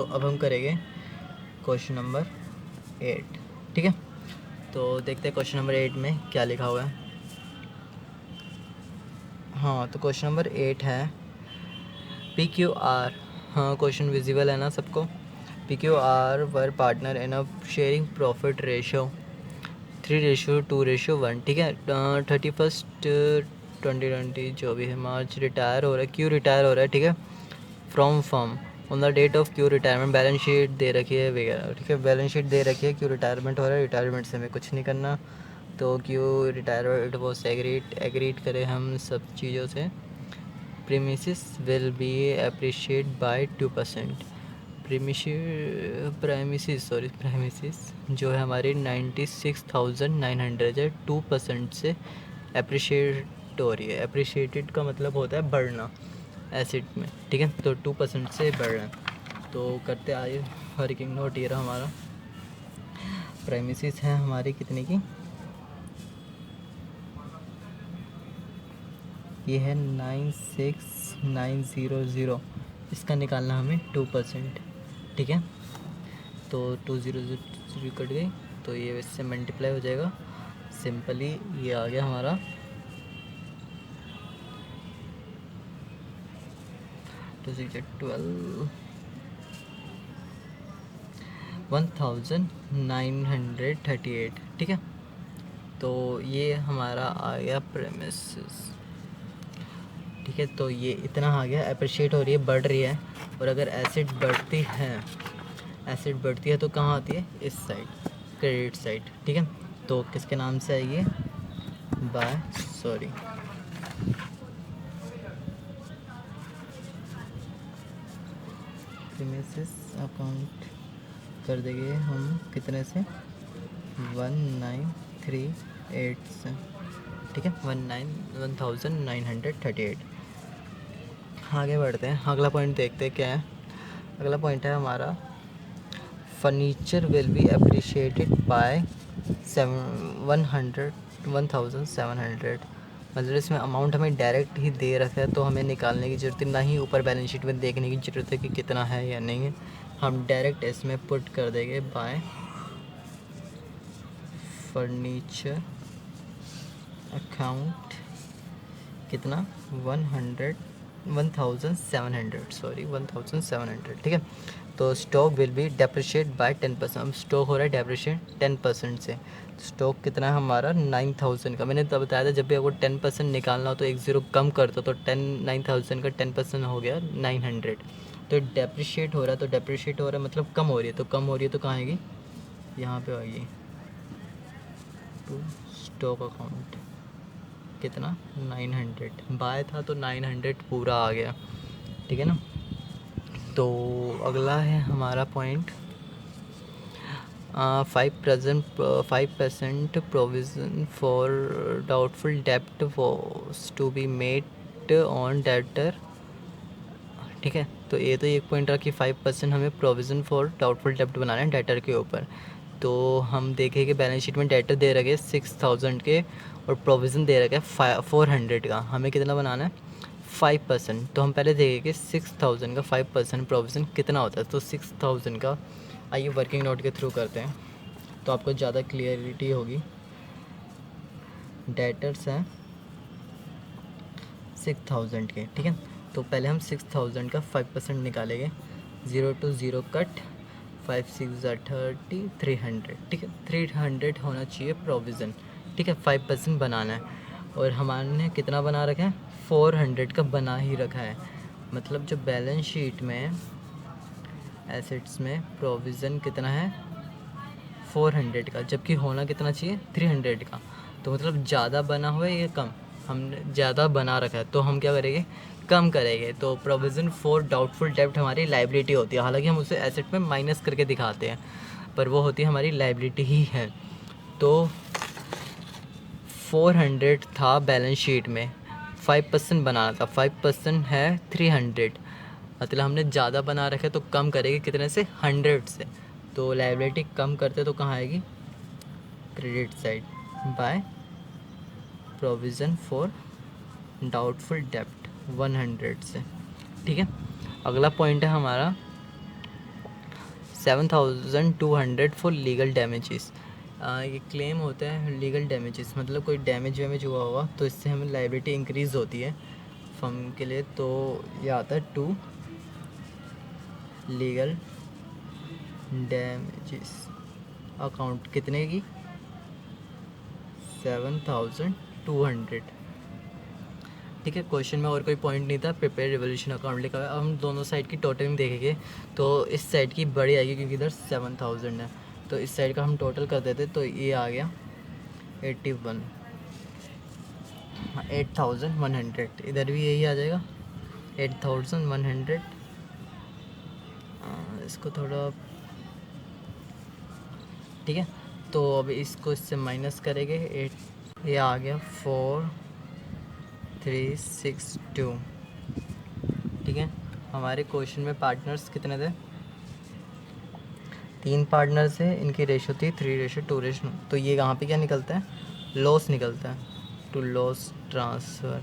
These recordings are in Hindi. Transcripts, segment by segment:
तो अब हम करेंगे क्वेश्चन नंबर 8, ठीक है। तो देखते हैं क्वेश्चन नंबर 8 में क्या लिखा हुआ है। हाँ, तो क्वेश्चन नंबर 8 है PQR। हाँ, क्वेश्चन विजिबल है ना सबको। PQR were partner in a sharing profit ratio 3:2:1, ठीक है। 31 2020 जो भी है मार्च रिटायर हो रहा है, क्यों रिटायर हो रहा है, ठीक है, from firm on the date of क्यू रिटायरमेंट। बैलेंस शीट दे रखी है वगैरह, ठीक है, बैलेंस शीट दे रखी है, क्यों रिटायरमेंट हो रहा है, रिटायरमेंट से हमें कुछ नहीं करना। तो क्यों रिटायरमेंट वो एग्रीड करें हम सब चीज़ों से। Premises will be appreciate by 2%। Premises जो है हमारी 96,900 है, 2% से अप्रिशिएट हो रही है। अप्रिशिएटेड का मतलब होता है बढ़ना एसिड में, ठीक है। तो 2% से बढ़ रहा है। तो करते आइए, वर्किंग नोट ये रहा हमारा। प्रेमिसिस है हमारी कितने की, ये है 96,900, इसका निकालना हमें 2%, ठीक है। तो 200 कट गई, तो ये इससे मल्टीप्लाई हो जाएगा। सिंपली ये आ गया हमारा 12 1938, ठीक है। तो ये हमारा आ गया प्रेमिसेस, ठीक है। तो ये इतना आ गया, अप्रिशिएट हो रही है, बढ़ रही है। और अगर एसिड बढ़ती है तो कहाँ आती है, इस साइड, क्रेडिट साइड, ठीक है। तो किसके नाम से आएगी, प्रीमिसेस अकाउंट कर देंगे हम कितने से, 1938 से, ठीक है, 1938। आगे बढ़ते हैं, अगला पॉइंट देखते हैं क्या है। अगला पॉइंट है हमारा furniture will be appreciated by 1700। मतलब इसमें अमाउंट हमें डायरेक्ट ही दे रखा है, तो हमें निकालने की ज़रूरत है, ना ही ऊपर बैलेंस शीट में देखने की ज़रूरत है कि कितना है या नहीं है। हम डायरेक्ट इसमें पुट कर देंगे बाय फर्नीचर अकाउंट कितना, 1700, ठीक है। तो stock will be depreciate by 10%। अब स्टॉक हो रहा है डेप्रिशिएट 10% से। स्टॉक कितना है हमारा, 9,000 का। मैंने तब बताया था जब भी आपको 10% निकालना हो तो एक ज़ीरो कम कर दो, तो 9,000 का 10% हो गया 900। तो डेप्रिशिएट हो रहा है, तो डेप्रिशिएट हो रहा है मतलब कम हो रही है, तो कम हो रही है तो कहाँ आएगी, यहाँ पे आएगी टू स्टॉक अकाउंट कितना, 900। बाय था तो 900 पूरा आ गया, ठीक है ना। तो अगला है हमारा पॉइंट 5% प्रोविज़न फॉर डाउटफुल डेप्ट was to be made on debtor, ठीक है। तो ये तो एक पॉइंट रहा कि 5% हमें प्रोविज़न फॉर डाउटफुल डेप्ट बनाना है डेटर के ऊपर। तो हम देखें कि बैलेंस शीट में डेटर दे रखे 6,000 के और प्रोविज़न दे रखा है 400 का। हमें कितना बनाना है, 5%। तो हम पहले देखें कि 6,000 का 5% प्रोविज़न कितना होता है। तो 6,000 का आइए वर्किंग नोट के थ्रू करते हैं, तो आपको ज़्यादा क्लियरिटी होगी। डेटर्स हैं 6,000 के, ठीक है। तो पहले हम 6,000 का 5% निकालेंगे, 0 to 0 कट, 5 6 30, 300, ठीक है। 300 होना चाहिए प्रोविज़न, ठीक है। 5% बनाना है और हमारे कितना बना रखा है, 400 का बना ही रखा है। मतलब जो बैलेंस शीट में एसेट्स में प्रोविज़न कितना है, 400 का, जबकि होना कितना चाहिए, 300 का। तो मतलब ज़्यादा बना हुआ है या कम, हमने ज़्यादा बना रखा है, तो हम क्या करेंगे, कम करेंगे। तो प्रोविज़न फॉर डाउटफुल डेब्ट हमारी लाइबिलिटी होती है, हालांकि हम उसे एसेट में माइनस करके दिखाते हैं, पर वो होती है हमारी लाइबिलिटी ही है। तो 400 था बैलेंस शीट में, 5% बनाना था, 5% है 300, मतलब हमने ज़्यादा बना रखा है तो कम करेंगे कितने से, 100 से। तो लाइबिलिटी कम करते तो कहाँ आएगी, credit side, by provision for doubtful डेब्ट 100 से, ठीक है। अगला पॉइंट है हमारा 7,200 फॉर लीगल डैमेजेस। ये क्लेम होता है लीगल डैमेजेस, मतलब कोई डैमेज वैमेज हुआ होगा तो इससे हमें लाइबिलिटी इंक्रीज़ होती है फर्म के लिए। तो ये आता है 2 लीगल डैमेजेस अकाउंट कितने की 7,200। ठीक है, क्वेश्चन में और कोई पॉइंट नहीं था, प्रिपेयर रिवोल्यूशन अकाउंट लिखा हुआ है। अब हम दोनों साइड की टोटलिंग देखेंगे तो इस साइड की बड़ी आएगी क्योंकि इधर 7,000 है, तो इस साइड का हम टोटल कर देते तो ये आ गया 81, 8,100। इधर भी यही आ जाएगा 8,100। इसको थोड़ा ठीक है, तो अब इसको इससे माइनस करेंगे 8, ये आ गया 4,362। ठीक है, हमारे क्वेश्चन में पार्टनर्स कितने थे, 3 पार्टनर्स है, इनकी रेशो थी 3:2। तो ये यहाँ पे क्या निकलता है, लॉस निकलता है, to loss transfer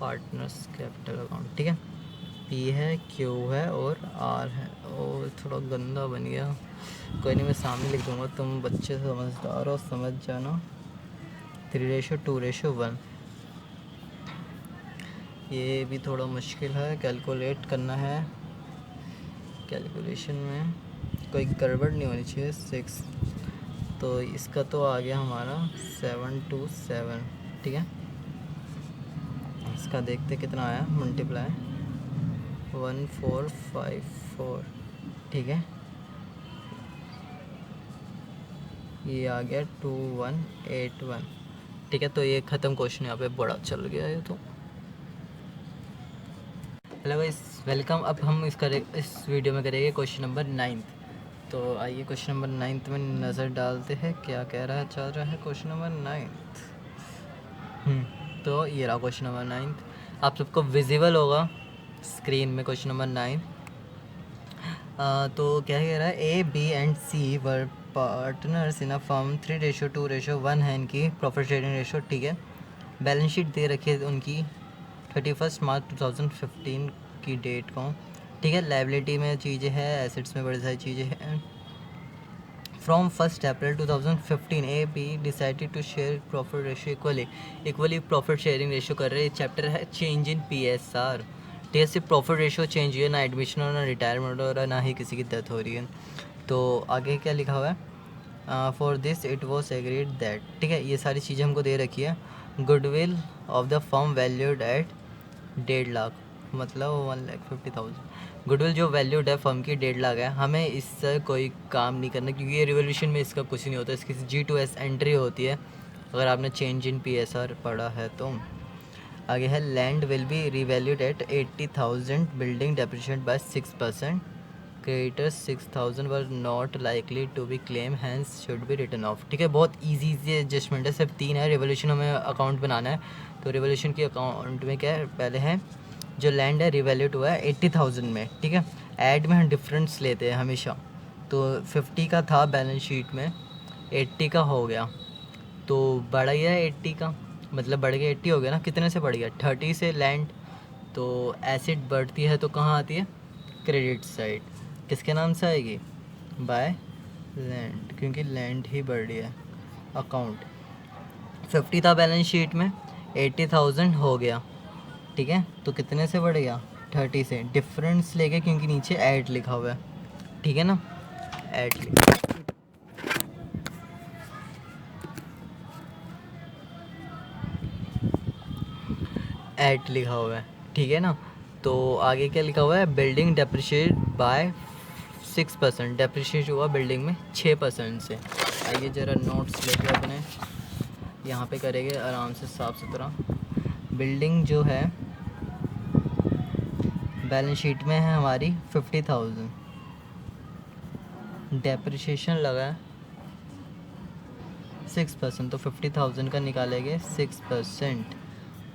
partners capital account. ठीक है, पी है, क्यू है और आर है। और थोड़ा गंदा बन गया, कोई नहीं, मैं सामने लिख दूँगा, तुम बच्चे समझदार हो, समझ जाना। 3:2:1। ये भी थोड़ा मुश्किल है, कैलकुलेट करना है, कैलकुलेशन में कोई गड़बड़ नहीं होनी चाहिए। 6, तो इसका तो आ गया हमारा 727। ठीक है, इसका देखते कितना आया मल्टीप्लाई 1454। ठीक है, ये आ गया 2181। ठीक है, तो ये ख़त्म क्वेश्चन, यहाँ पे बड़ा चल गया है। तो हेलो गाइस, वेलकम। अब हम इस वीडियो में करेंगे क्वेश्चन नंबर 9। तो आइए क्वेश्चन नंबर 9 में नज़र डालते हैं क्या कह रहा है, चल रहा है क्वेश्चन नंबर 9। तो ये रहा क्वेश्चन नंबर 9, आप सबको विजिबल होगा स्क्रीन में क्वेश्चन नंबर 9। तो क्या कह रहा है, A B and C were partners in a firm, 3:2:1 है इनकी प्रॉफिट शेयरिंग रेशो। ठीक है, बैलेंस शीट दे रखी है उनकी 31 मार्च 2015 की डेट को। ठीक है, लाइबिलिटी में चीज़ें हैं, एसेट्स में बड़ी सारी चीज़ें हैं। From 1 April 2015 A B decided to share profit ratio equally profit sharing ratio कर रहे हैं। चैप्टर है चेंज इन PSR। ठीक है, सिर्फ प्रॉफिट रेशो चेंज हुई है, ना एडमिशन हो, ना रिटायरमेंट हो रहा है, ना ही किसी की डेथ हो रही है। तो आगे क्या लिखा हुआ है, for this it was agreed that. ठीक है, ये सारी चीज़ें हमको दे रखी है। Goodwill of the firm valued at 1.5 lakh, मतलब 1,50,000। गुडविल जो वैल्यूड है फर्म की 1.5 लाख है। हमें इससे कोई काम नहीं करना क्योंकि ये रिवोल्यूशन में इसका कुछ नहीं होता, इसकी G2S एंट्री होती है अगर आपने चेंज इन PSR पढ़ा है तो। आगे है, land will be revalued at 80,000, building depreciate by 6%, creditors 6,000 were not likely to be claim, hence should be written off. ठीक है, बहुत इजी एडजस्टमेंट है, सिर्फ 3 है। रिवोल्यूशन हमें अकाउंट बनाना है, तो रिवोल्यूशन की अकाउंट में क्या है, पहले है जो लैंड है रिवैल्यूड हुआ है 80,000 में। ठीक है, ऐड में हम डिफरेंस लेते हैं हमेशा, तो 50 का था बैलेंस शीट में, 80 का हो गया, तो बढ़ गया 80 का, मतलब बढ़ गया 80 हो गया ना। कितने से बढ़ गया, 30 से लैंड। तो एसेट बढ़ती है तो कहाँ आती है, क्रेडिट साइड। किसके नाम से आएगी, बाय लैंड, क्योंकि लैंड ही बढ़ रही है। अकाउंट 50 था बैलेंस शीट में, 80,000 हो गया। ठीक है, तो कितने से बढ़ गया, 30 से, डिफरेंस लेके, क्योंकि नीचे ऐड लिखा हुआ है। ठीक है ना, ऐड लिखा हुआ है। ठीक है ना, तो आगे क्या लिखा हुआ है, बिल्डिंग डेप्रिशिएट बाय 6%, डेप्रिशिएट हुआ बिल्डिंग में 6% से। आइए ज़रा नोट्स लेके अपने यहाँ पे करेंगे आराम से साफ़ सुथरा। बिल्डिंग जो है बैलेंस शीट में है हमारी 50,000, डेप्रिशिएशन लगा है 6%, तो 50,000 का निकालेंगे 6%,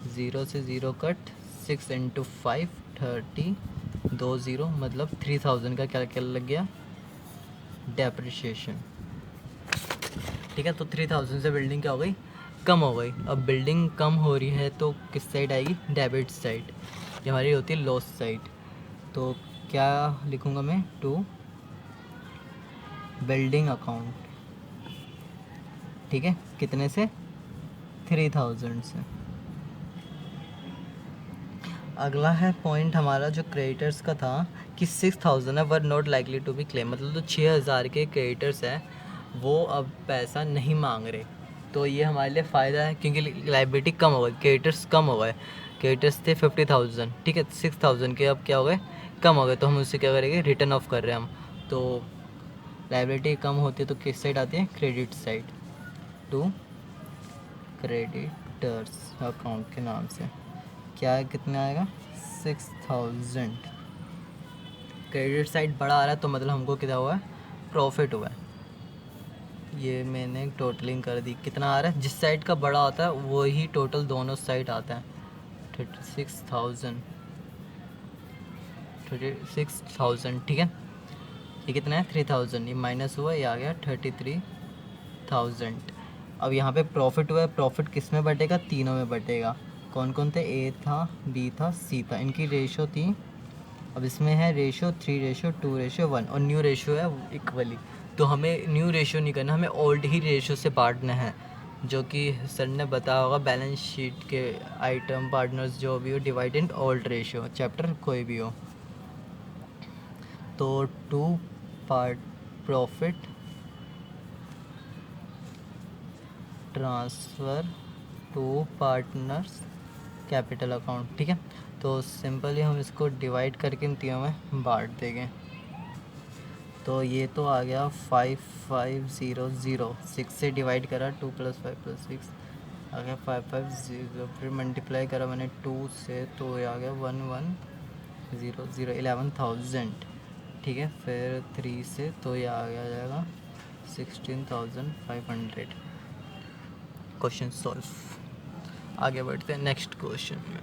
0 से 0 कट, 6 × 5 30, 2 0, मतलब 3,000 का क्या लग गया, डेप्रिशिएशन। ठीक है, तो 3,000 से बिल्डिंग क्या हो गई, कम हो गई। अब बिल्डिंग कम हो रही है तो किस साइड आएगी, डेबिट साइड, ये हमारी होती है लॉस साइड। तो क्या लिखूँगा मैं, टू बिल्डिंग अकाउंट, ठीक है, कितने से, 3000 से। अगला है पॉइंट हमारा जो क्रेडिटर्स का था कि 6000 है were not likely to be claim, मतलब जो 6000 के क्रेडिटर्स हैं वो अब पैसा नहीं मांग रहे। तो ये हमारे लिए फ़ायदा है क्योंकि लाइबिलिटी कम हो गई, क्रेडिटर्स कम हो गए। क्रेडिटर्स थे 50,000, ठीक है, 6000 के अब क्या हो गए, कम हो गए। तो हम उससे क्या करेंगे, रिटर्न ऑफ कर रहे हैं हम। तो लाइबिलिटी कम होती है तो किस साइड आती है, credit side, to creditors account के नाम से। क्या है, कितना आएगा, 6000। क्रेडिट साइड बड़ा आ रहा है तो मतलब हमको कितना हुआ है, प्रॉफिट हुआ है। ये मैंने टोटलिंग कर दी, कितना आ रहा है, जिस साइड का बड़ा होता है वही टोटल दोनों साइड आता है। 36,000, ठीक है। ये कितना है, 3000, ये माइनस हुआ, ये आ गया 33,000। अब यहाँ पे प्रॉफिट हुआ है, प्रॉफिट किस में बटेगा, तीनों में बटेगा। कौन कौन थे, ए था, बी था, सी था, इनकी रेशो थी। अब इसमें है रेशो 3:2:1 और न्यू रेशो है इक्वली। तो हमें न्यू रेशो नहीं करना, हमें ओल्ड ही रेशो से बांटना है, जो कि सर ने बताया होगा बैलेंस शीट के आइटम पार्टनर्स जो भी हो, divide in old ratio, chapter कोई भी हो। तो to part profit transfer to partners capital account, ठीक है। तो सिंपली हम इसको डिवाइड करके इन तीनों में बांट देंगे। तो ये तो आ गया 5500, 6 से डिवाइड करा, 2 + 5 + 6 आ गया 550। फिर मल्टीप्लाई करा मैंने 2 से तो ये आ गया 1100, 11,000, ठीक है। फिर 3 से तो ये आ गया जाएगा 16,500। Question solve. आगे बढ़ते हैं नेक्स्ट क्वेश्चन में।